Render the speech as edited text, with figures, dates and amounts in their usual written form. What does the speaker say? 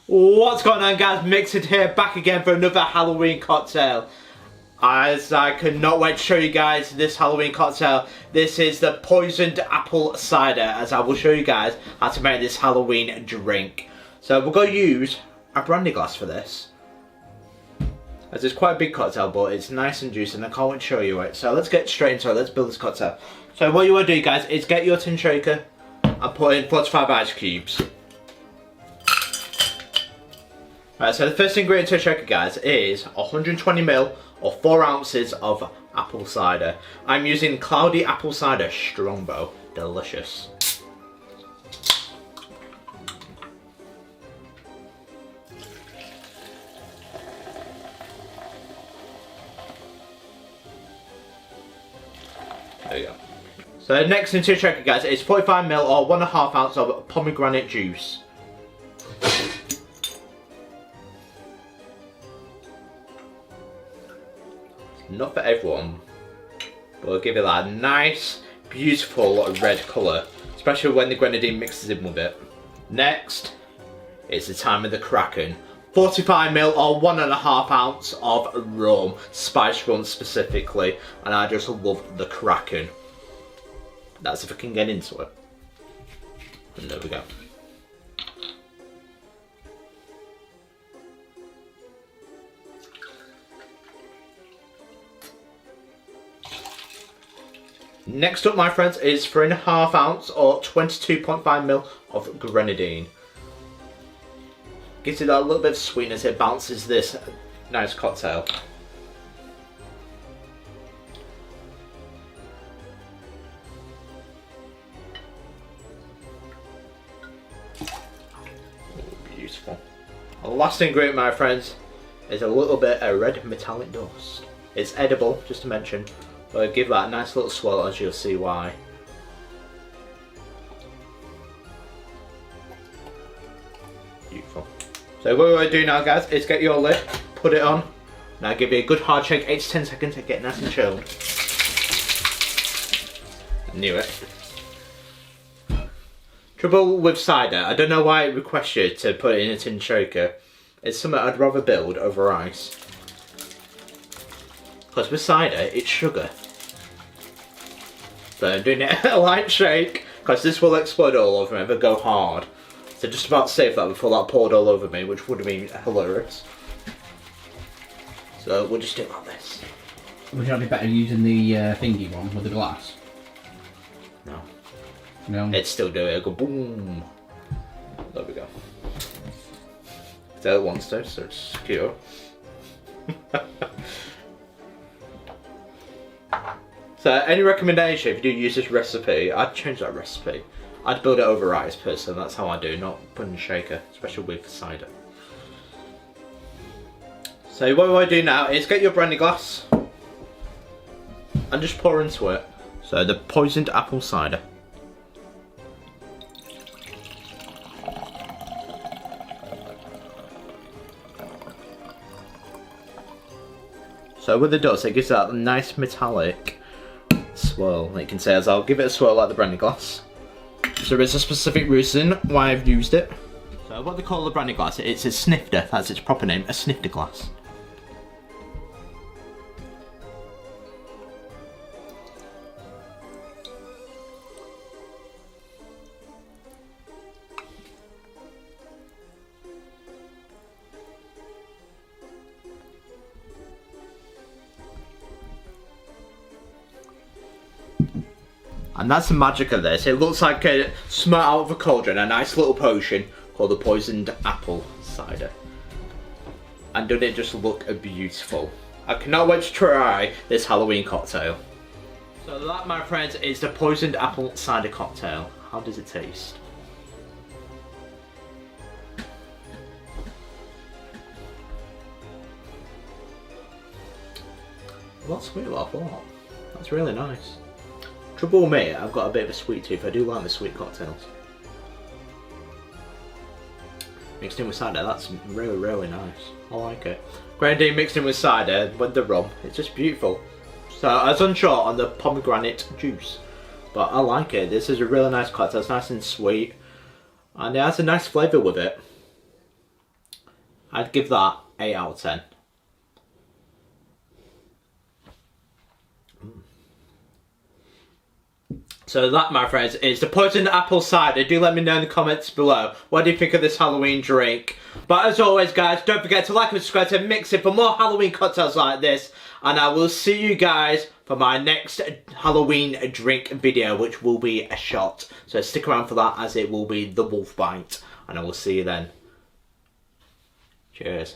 What's going on, guys? Mixed here, back again for another Halloween cocktail. As I cannot wait to show you guys this Halloween cocktail. This is the Poisoned Apple Cider, as I will show you guys how to make this Halloween drink. So we're going to use a brandy glass for this, as it's quite a big cocktail, but it's nice and juicy and I can't wait to show you it. So let's get straight into it, let's build this cocktail. So what you want to do, guys, is get your tin shaker and put in 45 ice cubes. Right, so the first ingredient to a shaker, guys, is 120ml or 4 ounces of apple cider. I'm using Cloudy Apple Cider Strongbow. Delicious. There you go. So next into a shaker, guys, is 45ml or 1.5 ounce of pomegranate juice. Not for everyone, but I'll give it that nice, beautiful red colour, especially when the grenadine mixes in with it. Next, it's the time of the Kraken. 45ml or 1.5 ounce of rum, spiced rum specifically, and I just love the Kraken. That's if I can get into it. And there we go. Next up, my friends, is 3.5 ounce or 22.5ml of Grenadine. Gives it that little bit of sweetness, it bounces this nice cocktail. Beautiful. The last ingredient, my friends, is a little bit of red metallic dust. It's edible, just to mention. But give that a nice little swirl, as you'll see why. Beautiful. So what we're going to do now, guys, is get your lid, put it on. Now give it a good hard shake, 8 to 10 seconds to get nice and chilled. I knew it. Trouble with cider, I don't know why it requests you to put it in a tin shaker. It's something I'd rather build over ice. Because with cider, it's sugar. So I'm doing it a light shake, because this will explode all over me if I go hard. So just about save that before that poured all over me, which would have been hilarious. So we'll just do it like this. Would you be better using the thingy one with the glass? No. No? It'd still do it, it'll go boom. There we go. So it wants to, so it's secure. So any recommendation if you do use this recipe, I'd change that recipe. I'd build it over ice personally, that's how I do, not put in a shaker, especially with cider. So what I do now is get your brandy glass and just pour into it. So the Poisoned Apple Cider. So what it does, it gives that nice metallic swirl, like you can say, as I'll give it a swirl like the brandy glass. So there's a specific reason why I've used it. So what they call the brandy glass, it's a snifter, that's its proper name, a snifter glass. And that's the magic of this. It looks like a smart out of a cauldron, a nice little potion called the Poisoned Apple Cider. And doesn't it just look beautiful? I cannot wait to try this Halloween cocktail. So that, my friends, is the Poisoned Apple Cider cocktail. How does it taste? Well, that's sweet, what I thought. That's really nice. Trouble with me, I've got a bit of a sweet tooth. I do like the sweet cocktails. Mixed in with cider, that's really, really nice. I like it. Grenadine mixed in with cider with the rum, it's just beautiful. So I was unsure on the pomegranate juice, but I like it. This is a really nice cocktail. It's nice and sweet, and it has a nice flavour with it. I'd give that 8 out of 10. So that, my friends, is the Poisoned Apple Cider. Do let me know in the comments below. What do you think of this Halloween drink? But as always, guys, don't forget to like and subscribe to Mix It for more Halloween cocktails like this. And I will see you guys for my next Halloween drink video, which will be a shot. So stick around for that, as it will be the Wolf Bite. And I will see you then. Cheers.